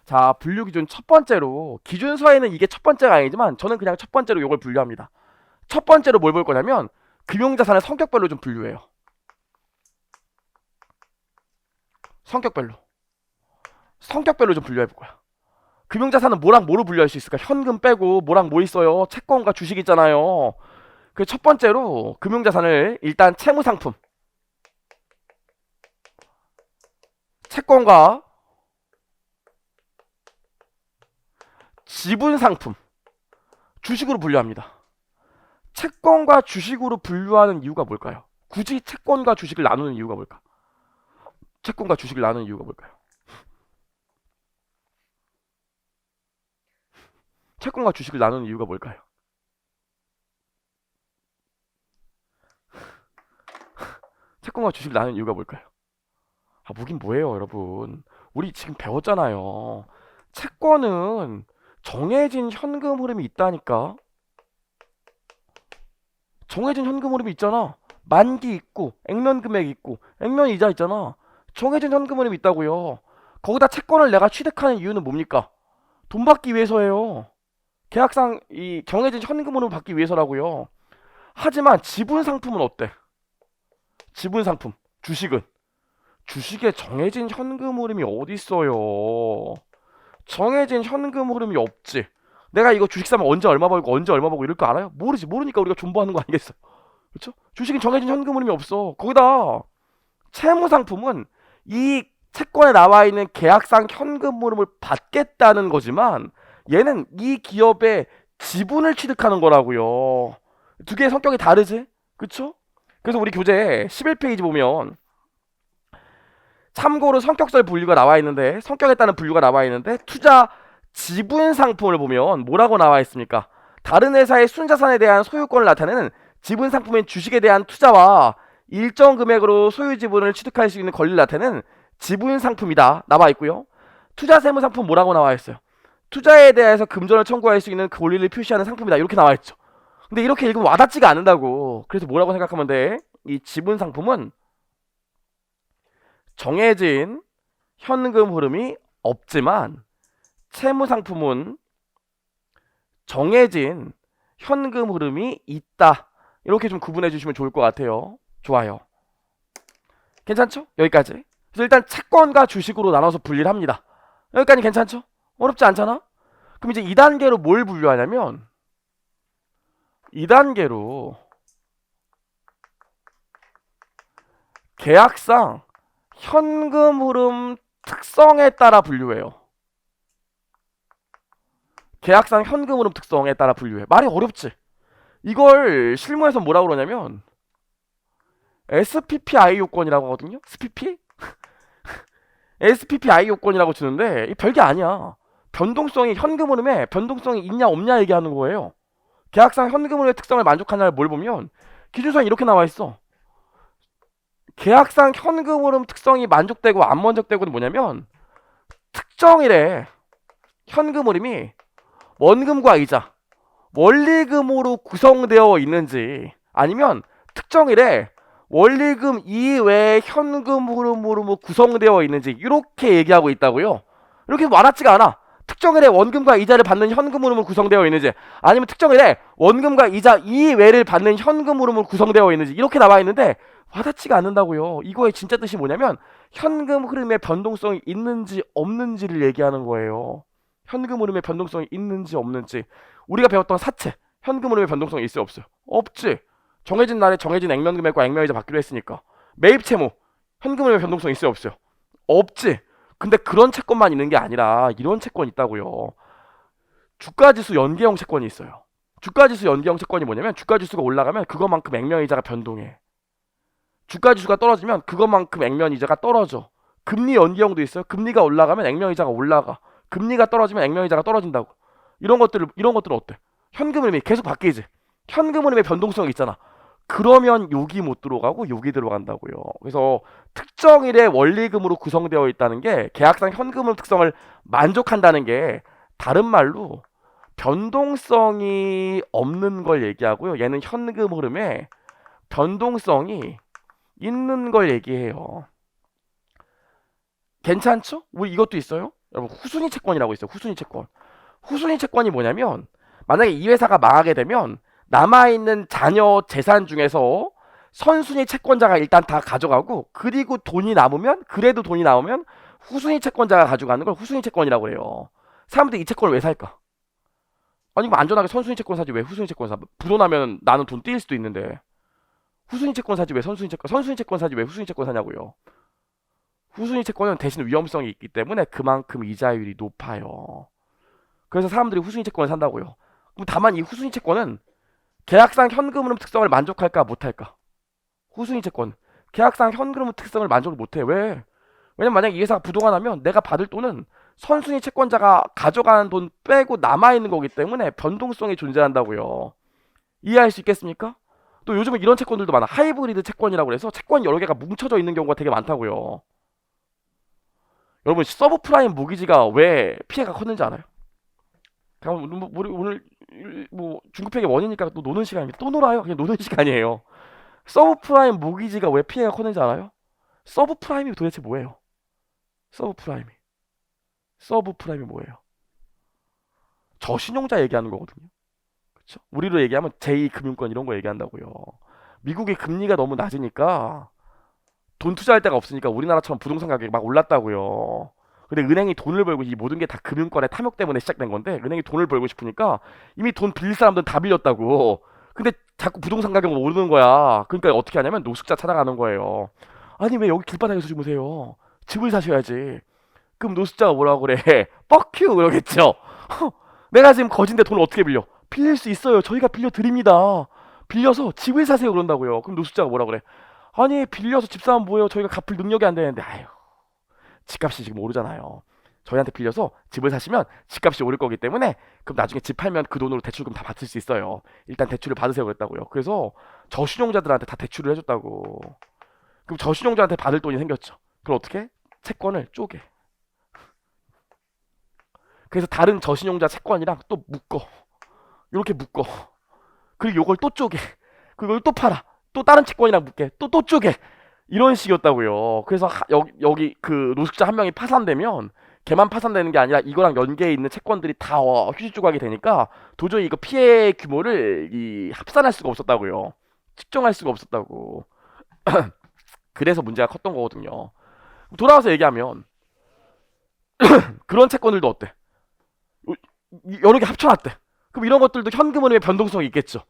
자, 분류 기준 첫 번째로 기준서에는 이게 첫 번째가 아니지만 저는 그냥 첫 번째로 이걸 분류합니다. 첫 번째로 뭘 볼 거냐면 금융자산을 성격별로 좀 분류해요. 성격별로. 성격별로 좀 분류해 볼 거야. 금융자산은 뭐랑 뭐로 분류할 수 있을까? 현금 빼고 뭐랑 뭐 있어요? 채권과 주식 있잖아요. 그 첫 번째로 금융자산을 일단 채무상품, 채권과 지분상품, 주식으로 분류합니다. 채권과 주식으로 분류하는 이유가 뭘까요? 굳이 채권과 주식을 나누는 이유가 뭘까? 채권과 주식을 나누는 이유가 뭘까요? 채권과 주식을 나누는 이유가 뭘까요? 채권과 주식을 나누는 이유가 뭘까요? 아, 뭐긴 뭐예요, 여러분. 우리 지금 배웠잖아요. 채권은 정해진 현금 흐름이 있다니까. 정해진 현금 흐름이 있잖아. 만기 있고, 액면 금액 있고, 액면 이자 있잖아. 정해진 현금 흐름이 있다고요. 거기다 채권을 내가 취득하는 이유는 뭡니까? 돈 받기 위해서예요. 계약상 이 정해진 현금 흐름을 받기 위해서라고요. 하지만 지분 상품은 어때? 지분 상품, 주식은 주식에 정해진 현금 흐름이 어디 있어요? 정해진 현금 흐름이 없지. 내가 이거 주식 사면 언제 얼마 벌고 언제 얼마 벌고 이럴 거 알아요? 모르지. 모르니까 우리가 존버하는 거 아니겠어? 그렇죠? 주식은 정해진 현금 흐름이 없어. 거기다 채무 상품은 이 채권에 나와 있는 계약상 현금 흐름을 받겠다는 거지만 얘는 이 기업의 지분을 취득하는 거라고요. 두 개의 성격이 다르지? 그쵸? 그래서 우리 교재 11페이지 보면 참고로 성격설 분류가 나와 있는데 성격에 따른 분류가 나와 있는데 투자 지분 상품을 보면 뭐라고 나와 있습니까? 다른 회사의 순자산에 대한 소유권을 나타내는 지분 상품인 주식에 대한 투자와 일정 금액으로 소유 지분을 취득할 수 있는 권리를 나타내는 지분 상품이다 나와 있고요. 투자 세무 상품 뭐라고 나와 있어요? 투자에 대해서 금전을 청구할 수 있는 그 권리를 표시하는 상품이다 이렇게 나와 있죠. 근데 이렇게 읽으면 와닿지가 않는다고. 그래서 뭐라고 생각하면 돼? 이 지분 상품은 정해진 현금 흐름이 없지만 채무 상품은 정해진 현금 흐름이 있다. 이렇게 좀 구분해 주시면 좋을 것 같아요. 좋아요. 괜찮죠? 여기까지. 그래서 일단 채권과 주식으로 나눠서 분리를 합니다. 여기까지 괜찮죠? 어렵지 않잖아? 그럼 이제 2단계로 뭘 분류하냐면 2단계로 계약상 현금 흐름 특성에 따라 분류해요. 계약상 현금 흐름 특성에 따라 분류해. 말이 어렵지? 이걸 실무에서 뭐라고 그러냐면 SPPI 요건이라고 하거든요. SPP? SPPI 요건이라고 주는데 이 별게 아니야. 변동성이 현금 흐름에 변동성이 있냐 없냐 얘기하는 거예요. 계약상 현금 흐름의 특성을 만족하냐를 뭘 보면 기준서에 이렇게 나와 있어. 계약상 현금 흐름 특성이 만족되고 안 만족되고는 뭐냐면 특정일에 현금 흐름이 원금과 이자, 원리금으로 구성되어 있는지 아니면 특정일에 원리금 이외의 현금 흐름으로 구성되어 있는지 이렇게 얘기하고 있다고요. 이렇게 와닿지가 않아. 특정일에 원금과 이자를 받는 현금 흐름으로 구성되어 있는지 아니면 특정일에 원금과 이자 이외를 받는 현금 흐름으로 구성되어 있는지 이렇게 나와 있는데 와닿지가 않는다고요. 이거의 진짜 뜻이 뭐냐면 현금 흐름의 변동성이 있는지 없는지를 얘기하는 거예요. 현금 흐름의 변동성이 있는지 없는지. 우리가 배웠던 사채 현금 흐름의 변동성이 있어요 없어요? 없지. 정해진 날에 정해진 액면 금액과 액면 이자 받기로 했으니까. 매입 채무 현금 흐름의 변동성이 있어요 없어요? 없지. 근데 그런 채권만 있는 게 아니라 이런 채권이 있다고요. 주가지수 연계형 채권이 있어요. 주가지수 연계형 채권이 뭐냐면 주가지수가 올라가면 그것만큼 액면 이자가 변동해. 주가지수가 떨어지면 그것만큼 액면 이자가 떨어져. 금리 연계형도 있어요. 금리가 올라가면 액면 이자가 올라가. 금리가 떨어지면 액면 이자가 떨어진다고. 이런 것들은 어때? 현금 흐름이 계속 바뀌지. 현금 흐름의 변동성이 있잖아. 그러면 여기 못 들어가고 여기 들어간다고요. 그래서 특정일의 원리금으로 구성되어 있다는 게 계약상 현금 흐름 특성을 만족한다는 게 다른 말로 변동성이 없는 걸 얘기하고요. 얘는 현금 흐름에 변동성이 있는 걸 얘기해요. 괜찮죠? 우리 이것도 있어요. 여러분 후순위 채권이라고 있어요. 후순위 채권. 후순위 채권이 뭐냐면 만약에 이 회사가 망하게 되면 남아있는 자녀 재산 중에서 선순위 채권자가 일단 다 가져가고 그리고 돈이 남으면 그래도 돈이 남으면 후순위 채권자가 가져가는 걸 후순위 채권이라고 그래요. 사람들이 이 채권을 왜 살까? 아니 뭐 안전하게 선순위 채권 사지 왜 후순위 채권 사? 불어나면 나는 돈 뛸 수도 있는데 후순위 채권 사지 왜 선순위 채권 사지 왜 후순위 채권 사냐고요. 후순위 채권은 대신 위험성이 있기 때문에 그만큼 이자율이 높아요. 그래서 사람들이 후순위 채권을 산다고요. 그럼 다만 이 후순위 채권은 계약상 현금흐름 특성을 만족할까 못할까? 후순위 채권 계약상 현금흐름 특성을 만족을 못해. 왜? 왜냐면 만약 이 회사가 부도가 나면 내가 받을 돈은 선순위 채권자가 가져가는 돈 빼고 남아있는 거기 때문에 변동성이 존재한다고요. 이해할 수 있겠습니까? 또 요즘은 이런 채권들도 많아. 하이브리드 채권이라고 해서 채권 여러 개가 뭉쳐져 있는 경우가 되게 많다고요. 여러분 서브프라임 모기지가 왜 피해가 컸는지 알아요? 그럼 우리 오늘 뭐 중급회계 원이니까 또 노는 시간입니다. 또 놀아요. 그냥 노는 시간이에요. 서브프라임 모기지가 왜 피해가 컸는지 알아요? 서브프라임이 도대체 뭐예요? 서브프라임이 서브프라임이 뭐예요? 저신용자 얘기하는 거거든요. 그렇죠? 우리로 얘기하면 제2금융권 이런 거 얘기한다고요. 미국의 금리가 너무 낮으니까 돈 투자할 데가 없으니까 우리나라처럼 부동산 가격이 막 올랐다고요. 근데 은행이 돈을 벌고 이 모든 게 다 금융권의 탐욕 때문에 시작된 건데 은행이 돈을 벌고 싶으니까 이미 돈 빌릴 사람들은 다 빌렸다고. 근데 자꾸 부동산 가격이 오르는 거야. 그러니까 어떻게 하냐면 노숙자 찾아가는 거예요. 아니 왜 여기 길바닥에서 주무세요? 집을 사셔야지. 그럼 노숙자가 뭐라고 그래? 뻑큐 그러겠죠. 내가 지금 거진데 돈을 어떻게 빌려? 빌릴 수 있어요. 저희가 빌려 드립니다. 빌려서 집을 사세요 그런다고요. 그럼 노숙자가 뭐라 그래? 아니 빌려서 집 사면 뭐예요? 저희가 갚을 능력이 안 되는데. 아유 집값이 지금 오르잖아요. 저희한테 빌려서 집을 사시면 집값이 오를 거기 때문에 그럼 나중에 집 팔면 그 돈으로 대출금 다 받을 수 있어요. 일단 대출을 받으세요 그랬다고요. 그래서 저신용자들한테 다 대출을 해줬다고. 그럼 저신용자한테 받을 돈이 생겼죠. 그럼 어떻게? 채권을 쪼개. 그래서 다른 저신용자 채권이랑 또 묶어. 이렇게 묶어. 그리고 요걸 또 쪼개. 그리고 이걸 또 팔아. 또 다른 채권이랑 묶게. 또 쪼개. 이런 식이었다고요. 그래서 여기 그 노숙자 한 명이 파산되면 걔만 파산되는 게 아니라 이거랑 연계해 있는 채권들이 다 휴지 조각이 되니까 도저히 이거 피해 규모를 합산할 수가 없었다고요. 측정할 수가 없었다고. 그래서 문제가 컸던 거거든요. 돌아와서 얘기하면 그런 채권들도 어때? 여러 개 합쳐놨대. 그럼 이런 것들도 현금흐름의 변동성이 있겠죠.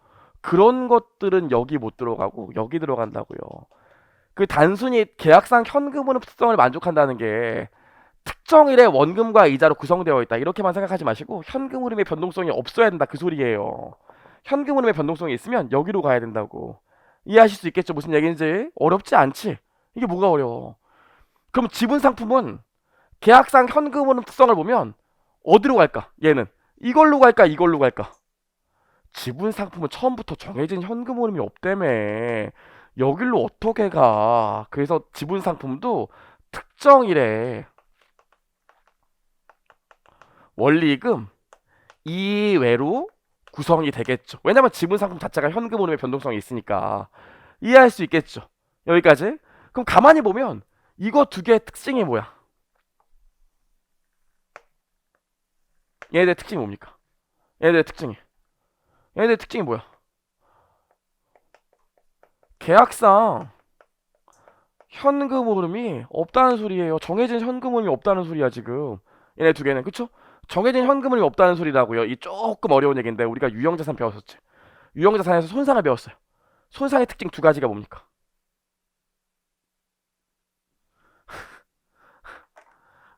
그런 것들은 여기 못 들어가고 여기 들어간다고요. 그 단순히 계약상 현금흐름 특성을 만족한다는 게 특정일의 원금과 이자로 구성되어 있다 이렇게만 생각하지 마시고 현금흐름의 변동성이 없어야 된다 그 소리예요. 현금흐름의 변동성이 있으면 여기로 가야 된다고. 이해하실 수 있겠죠? 무슨 얘기인지. 어렵지 않지? 이게 뭐가 어려워? 그럼 지분 상품은 계약상 현금흐름 특성을 보면 어디로 갈까? 얘는 이걸로 갈까? 이걸로 갈까? 지분 상품은 처음부터 정해진 현금 흐름이 없다며. 여길로 어떻게 가? 그래서 지분 상품도 특정일에 원리금 이외로 구성이 되겠죠. 왜냐면 지분 상품 자체가 현금 흐름의 변동성이 있으니까. 이해할 수 있겠죠. 여기까지. 그럼 가만히 보면 이거 두 개의 특징이 뭐야? 얘네들의 특징이 뭡니까? 얘네들의 특징이 뭐야? 계약상 현금 흐름이 없다는 소리예요. 정해진 현금 흐름이 없다는 소리야 지금. 얘네 두 개는 그쵸? 정해진 현금 흐름이 없다는 소리라고요. 이 조금 어려운 얘기인데 우리가 유형자산 배웠었지. 유형자산에서 손상을 배웠어요. 손상의 특징 두 가지가 뭡니까?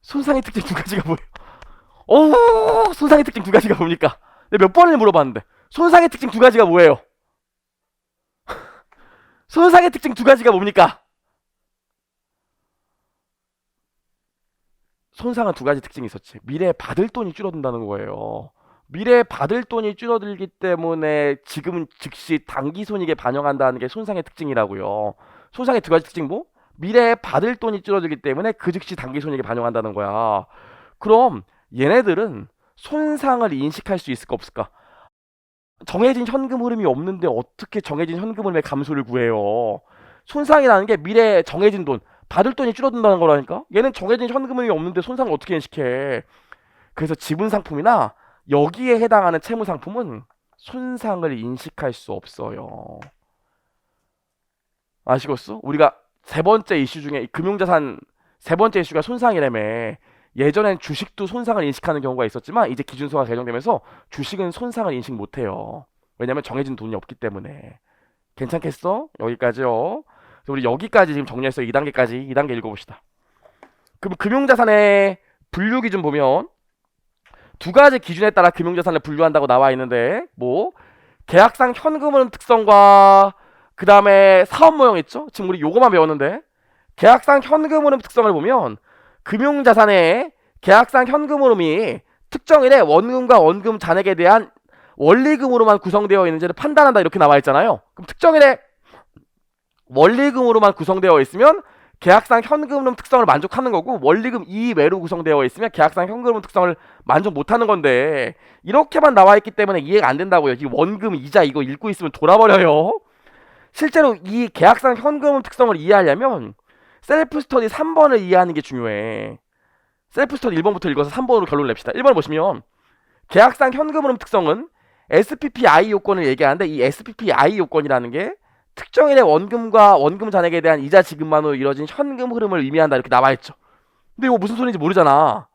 손상의 특징 두 가지가 뭐예요? 오, 손상의 특징 두 가지가 뭡니까? 내가 몇 번을 물어봤는데 손상의 특징 두 가지가 뭐예요? 손상의 특징 두 가지가 뭡니까? 손상은 두 가지 특징이 있었지. 미래에 받을 돈이 줄어든다는 거예요. 미래에 받을 돈이 줄어들기 때문에 지금은 즉시 단기 손익에 반영한다는 게 손상의 특징이라고요. 손상의 두 가지 특징 뭐? 미래에 받을 돈이 줄어들기 때문에 그 즉시 단기 손익에 반영한다는 거야. 그럼 얘네들은 손상을 인식할 수 있을까 없을까? 정해진 현금 흐름이 없는데 어떻게 정해진 현금 흐름의 감소를 구해요? 손상이라는 게 미래에 정해진 돈, 받을 돈이 줄어든다는 거라니까. 얘는 정해진 현금이 없는데 손상을 어떻게 인식해. 그래서 지분 상품이나 여기에 해당하는 채무 상품은 손상을 인식할 수 없어요. 아시겠어? 우리가 세 번째 이슈 중에 금융자산 세 번째 이슈가 손상이라며. 예전엔 주식도 손상을 인식하는 경우가 있었지만 이제 기준소가 개정되면서 주식은 손상을 인식 못해요. 왜냐면 정해진 돈이 없기 때문에. 괜찮겠어? 여기까지요. 그래서 우리 여기까지 지금 정리했어요. 2단계까지. 2단계 읽어봅시다. 그럼 금융자산의 분류 기준 보면 두 가지 기준에 따라 금융자산을 분류한다고 나와 있는데, 뭐 계약상 현금흐름 특성과 그 다음에 사업 모형 있죠? 지금 우리 요거만 배웠는데, 계약상 현금흐름 특성을 보면 금융자산의 계약상 현금흐름이 특정일에 원금과 원금 잔액에 대한 원리금으로만 구성되어 있는지를 판단한다 이렇게 나와 있잖아요. 그럼 특정일에 원리금으로만 구성되어 있으면 계약상 현금흐름 특성을 만족하는 거고, 원리금 이외로 구성되어 있으면 계약상 현금흐름 특성을 만족 못하는 건데, 이렇게만 나와 있기 때문에 이해가 안 된다고요. 이 원금 이자 이거 읽고 있으면 돌아버려요. 실제로 이 계약상 현금흐름 특성을 이해하려면 셀프 스터디 3번을 이해하는 게 중요해. 셀프 스터디 1번부터 읽어서 3번으로 결론을 냅시다. 1번을 보시면 계약상 현금흐름 특성은 SPPI 요건을 얘기하는데, 이 SPPI 요건이라는 게 특정일의 원금과 원금 잔액에 대한 이자 지급만으로 이뤄진 현금 흐름을 의미한다 이렇게 나와있죠. 근데 이거 무슨 소리인지 모르잖아.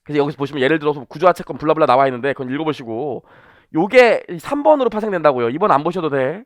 그래서 여기서 보시면 예를 들어서 구조화 채권 블라블라 나와있는데 그건 읽어보시고, 요게 3번으로 파생된다고요. 2번 안 보셔도 돼.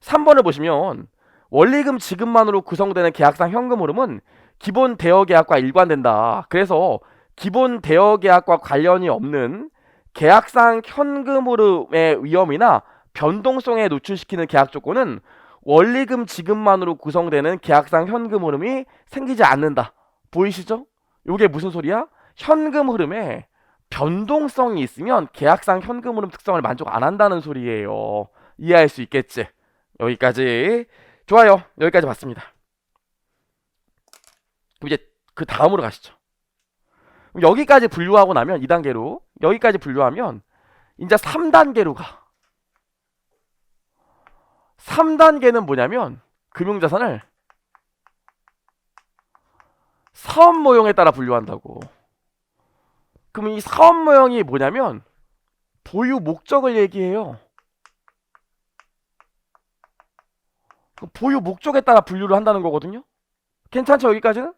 3번을 보시면 원리금 지급만으로 구성되는 계약상 현금 흐름은 기본 대여 계약과 일관된다. 그래서 기본 대여 계약과 관련이 없는 계약상 현금 흐름의 위험이나 변동성에 노출시키는 계약 조건은 원리금 지급만으로 구성되는 계약상 현금 흐름이 생기지 않는다. 보이시죠? 이게 무슨 소리야? 현금 흐름에 변동성이 있으면 계약상 현금 흐름 특성을 만족 안 한다는 소리예요. 이해할 수 있겠지? 여기까지. 좋아요. 여기까지 봤습니다. 그럼 이제 그 다음으로 가시죠. 그럼 여기까지 분류하고 나면 2단계로 여기까지 분류하면 이제 3단계로 가. 3단계는 뭐냐면 금융자산을 사업 모형에 따라 분류한다고. 그럼 이 사업 모형이 뭐냐면 보유 목적을 얘기해요. 보유 목적에 따라 분류를 한다는 거거든요. 괜찮죠? 여기까지는?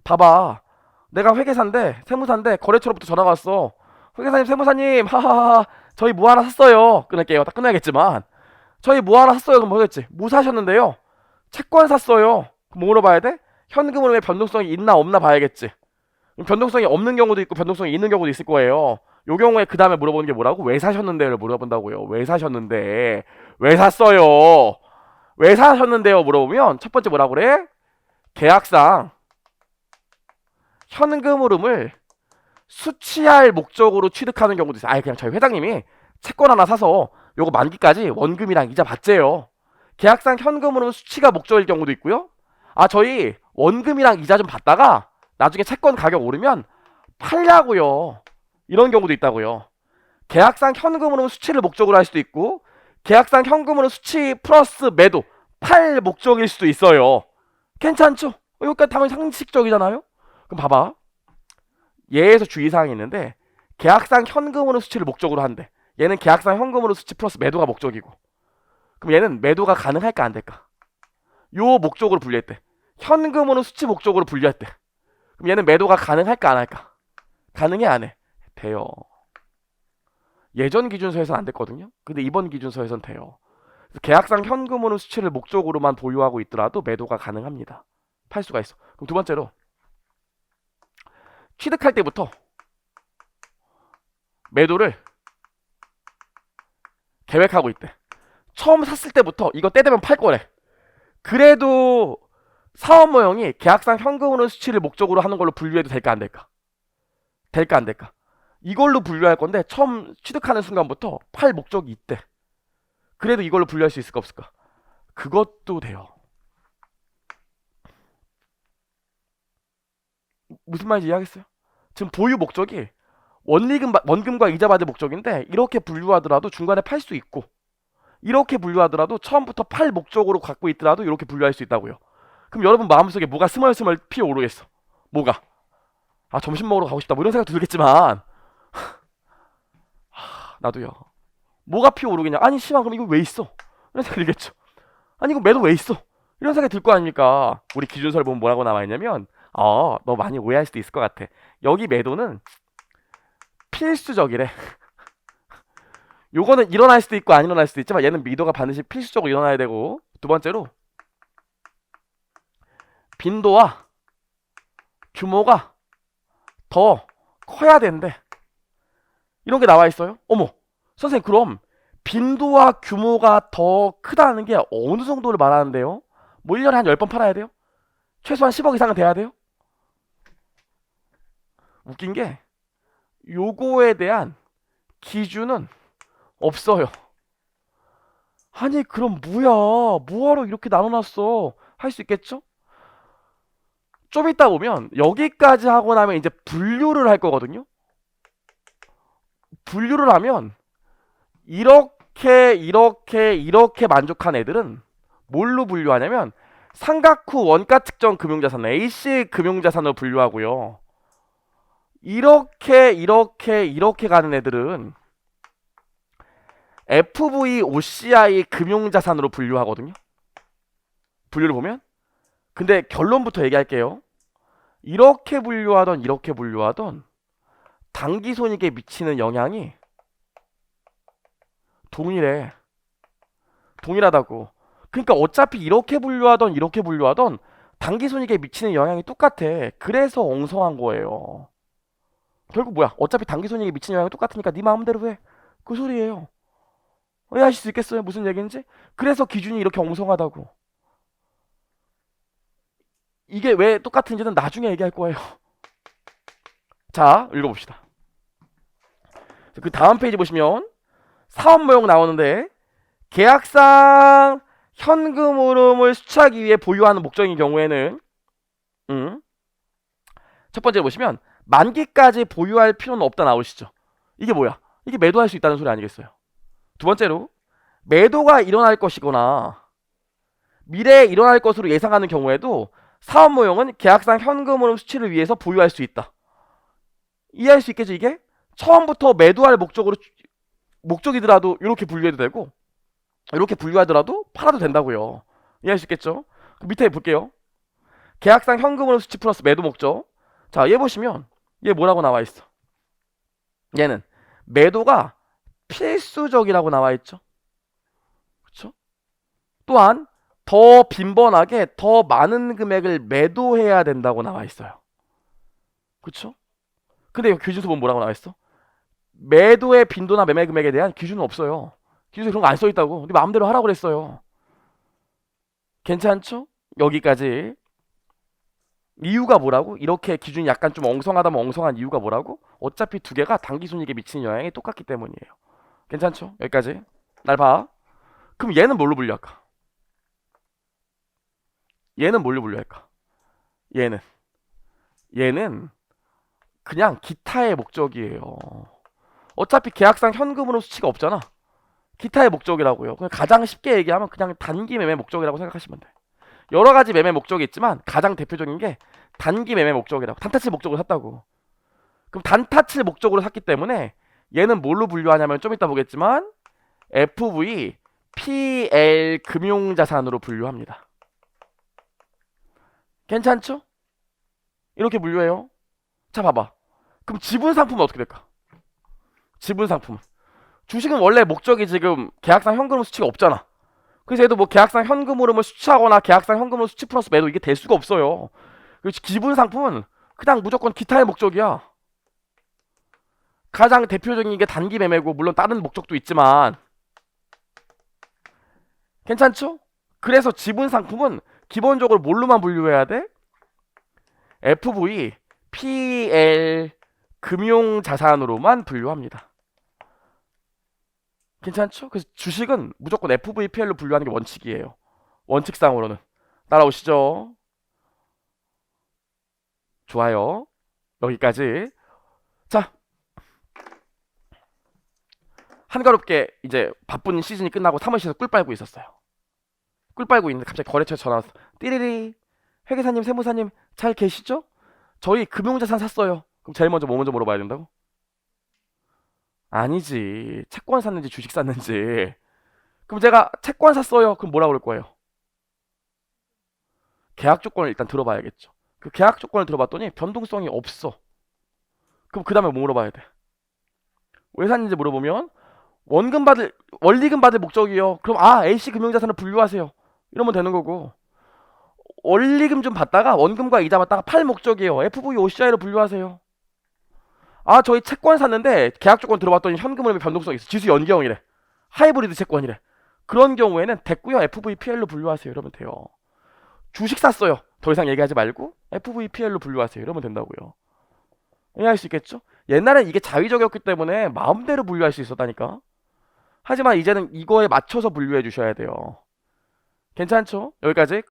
봐봐. 내가 회계사인데 세무사인데 거래처로부터 전화가 왔어. 회계사님 세무사님 하하하 저희 뭐 하나 샀어요. 끊을게요. 딱 끊어야겠지만 저희 뭐 하나 샀어요. 그럼 뭐겠지? 뭐 사셨는데요? 채권 샀어요. 그럼 뭐 물어봐야 돼? 현금 흐름에 변동성이 있나 없나 봐야겠지. 변동성이 없는 경우도 있고 변동성이 있는 경우도 있을 거예요. 요 경우에 그 다음에 물어보는 게 뭐라고? 왜 사셨는데요를 물어본다고요. 왜 사셨는데? 왜 샀어요? 왜 사셨는데요? 물어보면 첫 번째 뭐라고 그래? 계약상 현금 흐름을 수취할 목적으로 취득하는 경우도 있어요. 아예 그냥 저희 회장님이 채권 하나 사서 요거 만기까지 원금이랑 이자 받재요. 계약상 현금 흐름 수취가 목적일 경우도 있고요. 아 저희 원금이랑 이자 좀 받다가 나중에 채권 가격 오르면 팔려고요. 이런 경우도 있다고요. 계약상 현금 흐름 수취를 목적으로 할 수도 있고, 계약상 현금 흐름 수취 플러스 매도 팔 목적일 수도 있어요. 괜찮죠? 여기까지 당연히 상식적이잖아요. 그럼 봐봐. 얘에서 주의사항이 있는데 계약상 현금으로 수치를 목적으로 한대. 얘는 계약상 현금으로 수치 플러스 매도가 목적이고, 그럼 얘는 매도가 가능할까 안 될까? 요 목적으로 분류했대. 현금으로 수치 목적으로 분류했대. 그럼 얘는 매도가 가능할까 안 할까? 가능해 안 해? 돼요. 예전 기준서에서는 안 됐거든요. 근데 이번 기준서에서는 돼요. 계약상 현금으로 수치를 목적으로만 보유하고 있더라도 매도가 가능합니다. 팔 수가 있어. 그럼 두 번째로 취득할 때부터 매도를 계획하고 있대. 처음 샀을 때부터 이거 때 되면 팔 거래. 그래도 사업 모형이 계약상 현금으로 수치를 목적으로 하는 걸로 분류해도 될까 안 될까? 될까 안 될까? 이걸로 분류할 건데 처음 취득하는 순간부터 팔 목적이 있대. 그래도 이걸로 분류할 수 있을까 없을까? 그것도 돼요. 무슨 말인지 이해하겠어요? 지금 보유 목적이 원금과 이자 받을 목적인데 이렇게 분류하더라도 중간에 팔 수 있고, 이렇게 분류하더라도 처음부터 팔 목적으로 갖고 있더라도 이렇게 분류할 수 있다고요. 그럼 여러분 마음속에 뭐가 스멀스멀 피어오르겠어? 뭐가? 아, 점심 먹으러 가고 싶다 뭐 이런 생각도 들겠지만 나도요. 뭐가 피어오르겠냐? 아니 씨발 그럼 이거 왜 있어? 이런 생각이 들겠죠. 아니 이거 매도 왜 있어? 이런 생각이 들 거 아닙니까? 우리 기준서를 보면 뭐라고 나와 있냐면 너 많이 오해할 수도 있을 것 같아. 여기 매도는 필수적이래. 요거는 일어날 수도 있고 안 일어날 수도 있지만 얘는 미도가 반드시 필수적으로 일어나야 되고, 두 번째로 빈도와 규모가 더 커야 된대. 이런 게 나와 있어요. 어머, 선생님 그럼 빈도와 규모가 더 크다는 게 어느 정도를 말하는데요? 뭐 1년에 한 10번 팔아야 돼요? 최소한 10억 이상은 돼야 돼요? 웃긴 게 요거에 대한 기준은 없어요. 아니 그럼 뭐야, 뭐하러 이렇게 나눠놨어 할 수 있겠죠? 좀 이따 보면 여기까지 하고 나면 이제 분류를 할 거거든요. 분류를 하면 이렇게 만족한 애들은 뭘로 분류하냐면 삼각후 원가 측정 금융자산 AC 금융자산으로 분류하고요. 이렇게 가는 애들은 FV OCI 금융자산으로 분류하거든요. 분류를 보면, 근데 결론부터 얘기할게요. 이렇게 분류하던 당기손익에 미치는 영향이 동일하다고. 그러니까 어차피 이렇게 분류하던 당기손익에 미치는 영향이 똑같아. 그래서 엉성한 거예요. 결국 뭐야, 어차피 당기손익에 미치는 영향이 똑같으니까 네 마음대로 해, 그 소리예요. 이해하실 수 있겠어요? 무슨 얘기인지? 그래서 기준이 이렇게 엉성하다고. 이게 왜 똑같은지는 나중에 얘기할 거예요. 자, 읽어봅시다. 그 다음 페이지 보시면 사업 모형 나오는데, 계약상 현금 흐름을 수취하기 위해 보유하는 목적인 경우에는 첫 번째 보시면 만기까지 보유할 필요는 없다 나오시죠. 이게 뭐야? 이게 매도할 수 있다는 소리 아니겠어요? 두 번째로 매도가 일어날 것이거나 미래에 일어날 것으로 예상하는 경우에도 사업 모형은 계약상 현금 흐름 수취를 위해서 보유할 수 있다. 이해할 수 있겠지? 이게 처음부터 매도할 목적이더라도 이렇게 분류해도 되고, 이렇게 분류하더라도 팔아도 된다고요. 이해할 수 있겠죠? 밑에 볼게요. 계약상 현금으로 수취 플러스 매도 목적. 자, 얘 보시면 얘 뭐라고 나와 있어? 얘는 매도가 필수적이라고 나와 있죠. 그렇죠? 또한 더 빈번하게 더 많은 금액을 매도해야 된다고 나와 있어요. 그렇죠? 근데 여기 기준서 보면 뭐라고 나와 있어? 매도의 빈도나 매매 금액에 대한 기준은 없어요. 기준서 그런 거 안 써 있다고. 네 마음대로 하라고 그랬어요. 괜찮죠? 여기까지. 이유가 뭐라고? 이렇게 기준이 약간 좀 엉성하다면 엉성한 이유가 뭐라고? 어차피 두 개가 당기순이익에 미치는 영향이 똑같기 때문이에요. 괜찮죠? 여기까지. 날 봐. 그럼 얘는 뭘로 분류할까? 얘는 뭘로 분류할까? 얘는 그냥 기타의 목적이에요. 어차피 계약상 현금으로 수치가 없잖아. 기타의 목적이라고요. 그냥 가장 쉽게 얘기하면 그냥 단기 매매 목적이라고 생각하시면 돼. 여러 가지 매매 목적이 있지만 가장 대표적인 게 단기 매매 목적이라고. 단타칠 목적으로 샀다고. 그럼 단타칠 목적으로 샀기 때문에 얘는 뭘로 분류하냐면 좀 이따 보겠지만 FV PL 금융자산으로 분류합니다. 괜찮죠? 이렇게 분류해요. 자, 봐봐. 그럼 지분 상품은 어떻게 될까? 지분 상품은 주식은 원래 목적이 지금 계약상 현금 수치가 없잖아. 그래서 얘도 뭐 계약상 현금 흐름을 수취하거나 계약상 현금 흐름 수치 플러스 매도 이게 될 수가 없어요. 기분 상품은 그냥 무조건 기타의 목적이야. 가장 대표적인 게 단기 매매고 물론 다른 목적도 있지만 괜찮죠? 그래서 지분 상품은 기본적으로 뭘로만 분류해야 돼? FV, PL 금융자산으로만 분류합니다. 괜찮죠? 그래서 주식은 무조건 FV, PL로 분류하는 게 원칙이에요. 원칙상으로는. 따라오시죠. 좋아요. 여기까지. 자, 한가롭게 이제 바쁜 시즌이 끝나고 사무실에서 꿀 빨고 있었어요. 꿀 빨고 있는데 갑자기 거래처에 전화 왔어. 띠리리. 회계사님, 세무사님 잘 계시죠? 저희 금융자산 샀어요. 그럼 제일 먼저 뭐 먼저 물어봐야 된다고? 아니지. 채권 샀는지 주식 샀는지. 그럼 제가 채권 샀어요. 그럼 뭐라 그럴 거예요? 계약 조건을 일단 들어봐야겠죠. 그 계약 조건을 들어봤더니 변동성이 없어. 그럼 그 다음에 뭐 물어봐야 돼? 왜 샀는지 물어보면 원리금 받을 목적이요. 그럼 A씨 금융자산을 분류하세요. 이러면 되는 거고. 원리금 좀 받다가 원금과 이자 받다가 팔 목적이에요. FVOCI로 분류하세요. 저희 채권 샀는데 계약 조건 들어봤더니 현금 흐름의 변동성이 있어. 지수 연계형이래. 하이브리드 채권이래. 그런 경우에는 됐고요. FVPL로 분류하세요. 이러면 돼요. 주식 샀어요. 더 이상 얘기하지 말고 FVPL로 분류하세요. 이러면 된다고요. 이해할 수 있겠죠? 옛날엔 이게 자의적이었기 때문에 마음대로 분류할 수 있었다니까. 하지만 이제는 이거에 맞춰서 분류해 주셔야 돼요. 괜찮죠? 여기까지.